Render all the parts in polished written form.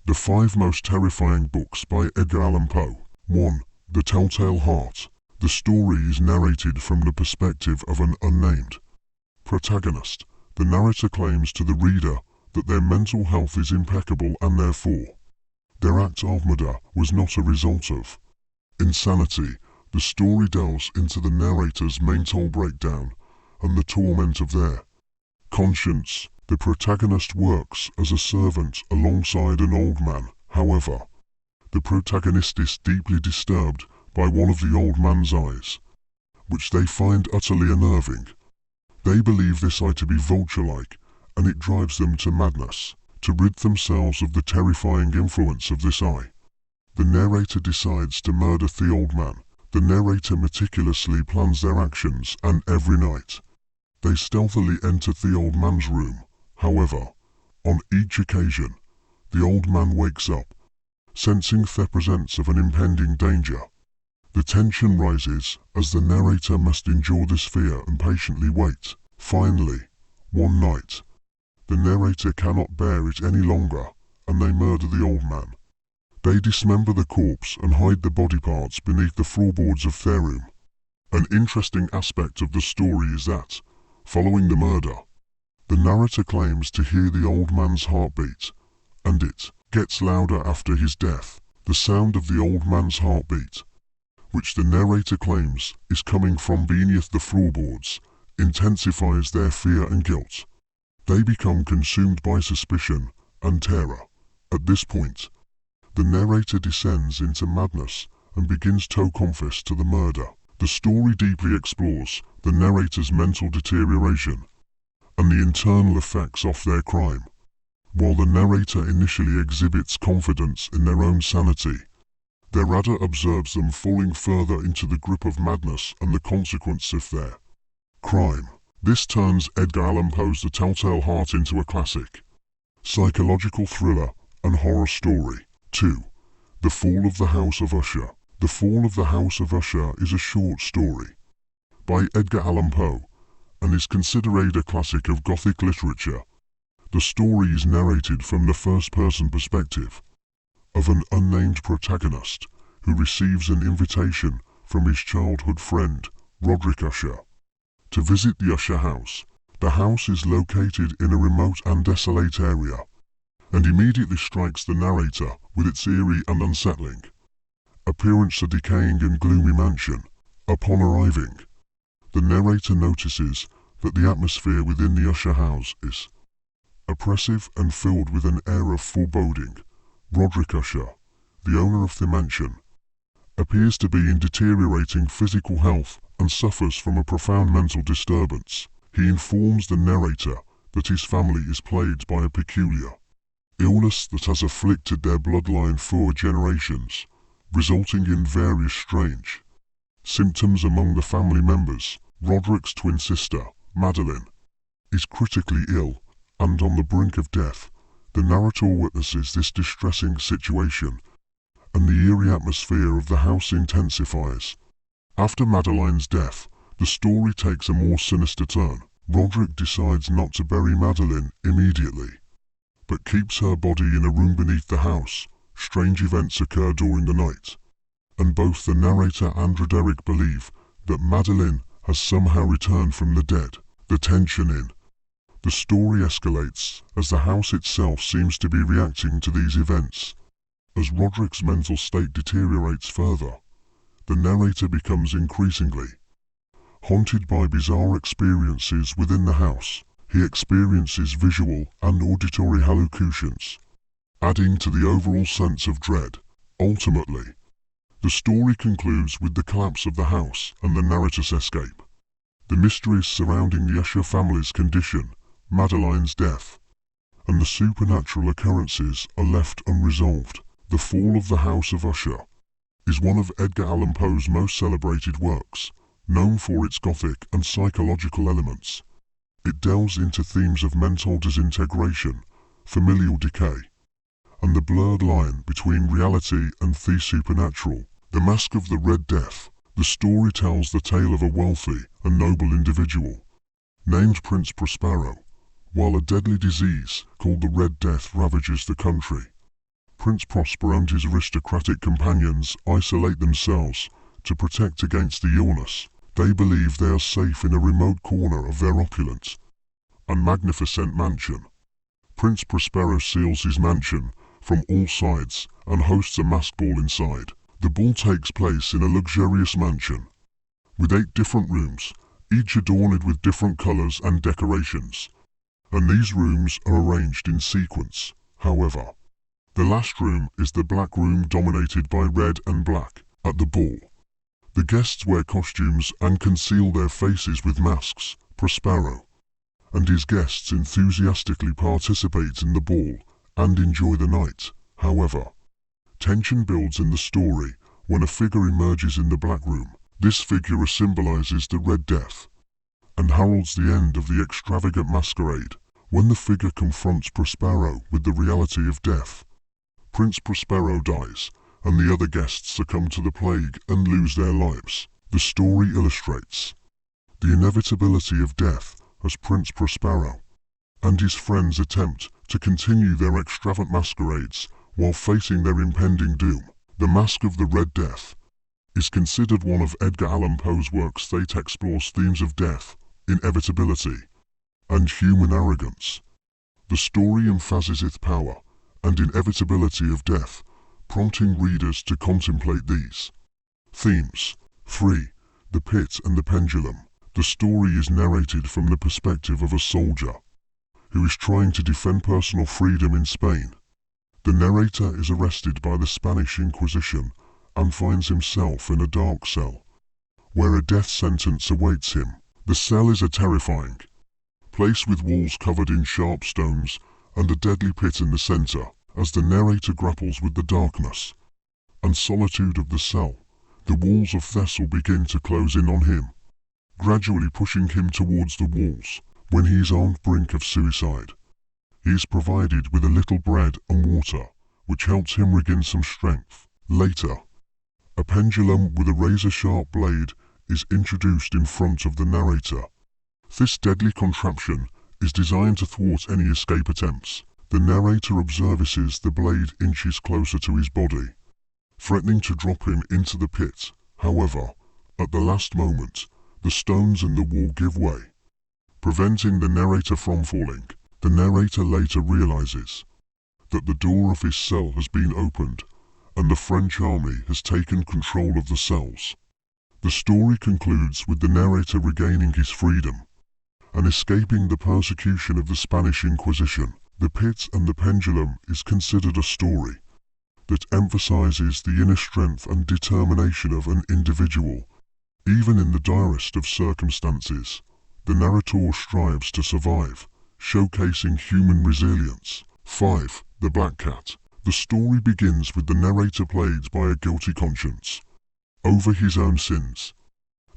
The 5 most terrifying books by Edgar Allan Poe. 1. The Telltale Heart. The story is narrated from the perspective of an unnamed protagonist. The narrator claims to the reader that their mental health is impeccable and therefore their act of murder was not a result of insanity. The story delves into the narrator's mental breakdown and the torment of their conscience. The protagonist works as a servant alongside an old man. However, the protagonist is deeply disturbed by one of the old man's eyes, which they find utterly unnerving. They believe this eye to be vulture-like, and it drives them to madness. To rid themselves of the terrifying influence of this eye, the narrator decides to murder the old man. The narrator meticulously plans their actions, and every night they stealthily enter the old man's room. However, on each occasion, the old man wakes up, sensing the presence of an impending danger. The tension rises as the narrator must endure this fear and patiently wait. Finally, one night, the narrator cannot bear it any longer, and they murder the old man. They dismember the corpse and hide the body parts beneath the floorboards of their room. An interesting aspect of the story is that, following the murder, the narrator claims to hear the old man's heartbeat, and it gets louder after his death. The sound of the old man's heartbeat, which the narrator claims is coming from beneath the floorboards, intensifies their fear and guilt. They become consumed by suspicion and terror. At this point, the narrator descends into madness and begins to confess to the murder. The story deeply explores the narrator's mental deterioration and the internal effects of their crime. While the narrator initially exhibits confidence in their own sanity, their reader observes them falling further into the grip of madness and the consequence of their crime. This turns Edgar Allan Poe's The Telltale Heart into a classic psychological thriller and horror story. 2. The Fall of the House of Usher. The Fall of the House of Usher is a short story by Edgar Allan Poe and is considered a classic of Gothic literature. The story is narrated from the first-person perspective of an unnamed protagonist who receives an invitation from his childhood friend, Roderick Usher, to visit the Usher house. The house is located in a remote and desolate area, and immediately strikes the narrator with its eerie and unsettling appearance. A decaying and gloomy mansion. Upon arriving, the narrator notices that the atmosphere within the Usher house is oppressive and filled with an air of foreboding. Roderick Usher, the owner of the mansion, appears to be in deteriorating physical health and suffers from a profound mental disturbance. He informs the narrator that his family is plagued by a peculiar illness that has afflicted their bloodline for generations, resulting in various strange symptoms among the family members. Roderick's twin sister, Madeline, is critically ill and on the brink of death. The narrator witnesses this distressing situation, and the eerie atmosphere of the house intensifies. After Madeline's death, the story takes a more sinister turn. Roderick decides not to bury Madeline immediately, but keeps her body in a room beneath the house. Strange events occur during the night, and both the narrator and Roderick believe that Madeline has somehow returned from the dead. The tension in the story escalates as the house itself seems to be reacting to these events. As Roderick's mental state deteriorates further, the narrator becomes increasingly haunted by bizarre experiences within the house. He experiences visual and auditory hallucinations, adding to the overall sense of dread. Ultimately, the story concludes with the collapse of the house and the narrator's escape. The mysteries surrounding the Usher family's condition, Madeline's death, and the supernatural occurrences are left unresolved. The Fall of the House of Usher is one of Edgar Allan Poe's most celebrated works, known for its Gothic and psychological elements. It delves into themes of mental disintegration, familial decay, and the blurred line between reality and the supernatural. The Mask of the Red Death. The story tells the tale of a wealthy and noble individual named Prince Prospero, while a deadly disease called the Red Death ravages the country. Prince Prosper and his aristocratic companions isolate themselves to protect against the illness. They believe they are safe in a remote corner of their opulent and magnificent mansion. Prince Prospero seals his mansion from all sides and hosts a masked ball inside. The ball takes place in a luxurious mansion with 8 different rooms, each adorned with different colors and decorations. And these rooms are arranged in sequence. However, the last room is the black room dominated by red and black. At the ball, the guests wear costumes and conceal their faces with masks. Prospero and his guests enthusiastically participate in the ball and enjoy the night. However, tension builds in the story when a figure emerges in the black room. This figure symbolizes the Red Death and heralds the end of the extravagant masquerade. When the figure confronts Prospero with the reality of death, Prince Prospero dies and the other guests succumb to the plague and lose their lives. The story illustrates the inevitability of death as Prince Prospero and his friends attempt to continue their extravagant masquerades while facing their impending doom. The Mask of the Red Death is considered one of Edgar Allan Poe's works that explores themes of death, inevitability, and human arrogance. The story emphasizes power and inevitability of death, prompting readers to contemplate these themes. 3. The Pit and the Pendulum. The story is narrated from the perspective of a soldier who is trying to defend personal freedom in Spain. The narrator is arrested by the Spanish Inquisition and finds himself in a dark cell where a death sentence awaits him. The cell is a terrifying place with walls covered in sharp stones and a deadly pit in the center. As the narrator grapples with the darkness and solitude of the cell, the walls of Thessal begin to close in on him, gradually pushing him towards the walls. When he is on the brink of suicide, he is provided with a little bread and water, which helps him regain some strength. Later, a pendulum with a razor-sharp blade is introduced in front of the narrator. This deadly contraption is designed to thwart any escape attempts. The narrator observes the blade inches closer to his body, threatening to drop him into the pit. However, at the last moment, the stones in the wall give way, preventing the narrator from falling. The narrator later realizes that the door of his cell has been opened and the French army has taken control of the cells. The story concludes with the narrator regaining his freedom and escaping the persecution of the Spanish Inquisition. The Pit and the Pendulum is considered a story that emphasizes the inner strength and determination of an individual. Even in the direst of circumstances, the narrator strives to survive, showcasing human resilience. 5. The Black Cat. The story begins with the narrator plagued by a guilty conscience over his own sins.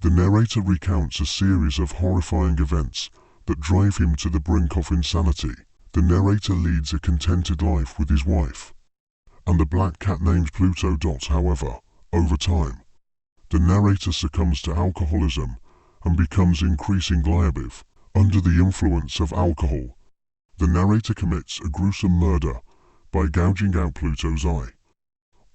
The narrator recounts a series of horrifying events that drive him to the brink of insanity. The narrator leads a contented life with his wife and a black cat named Pluto. However, over time, the narrator succumbs to alcoholism and becomes increasingly liable. Under the influence of alcohol, the narrator commits a gruesome murder by gouging out Pluto's eye.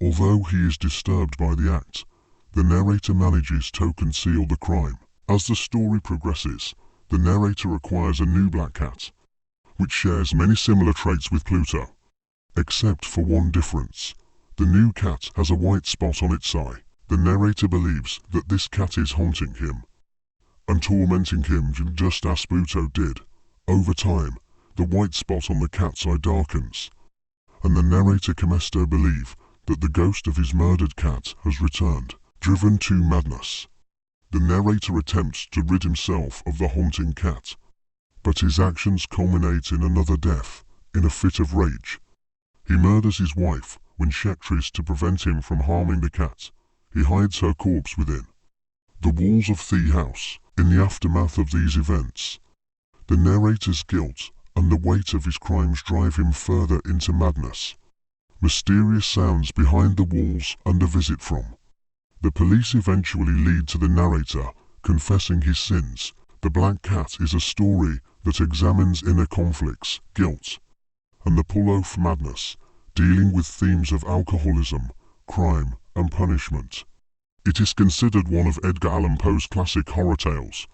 Although he is disturbed by the act, the narrator manages to conceal the crime. As the story progresses, the narrator acquires a new black cat, which shares many similar traits with Pluto, except for one difference. The new cat has a white spot on its eye. The narrator believes that this cat is haunting him and tormenting him just as Pluto did. Over time, the white spot on the cat's eye darkens, and the narrator comes to believe that the ghost of his murdered cat has returned. Driven to madness, the narrator attempts to rid himself of the haunting cat, but his actions culminate in another death. In a fit of rage, he murders his wife when she tries to prevent him from harming the cat. He hides her corpse within the walls of the house. In the aftermath of these events, the narrator's guilt and the weight of his crimes drive him further into madness. Mysterious sounds behind the walls and a visit from the police eventually lead to the narrator confessing his sins. The Black Cat is a story that examines inner conflicts, guilt, and the pull of madness dealing with themes of alcoholism, crime, and punishment. It is considered one of Edgar Allan Poe's classic horror tales,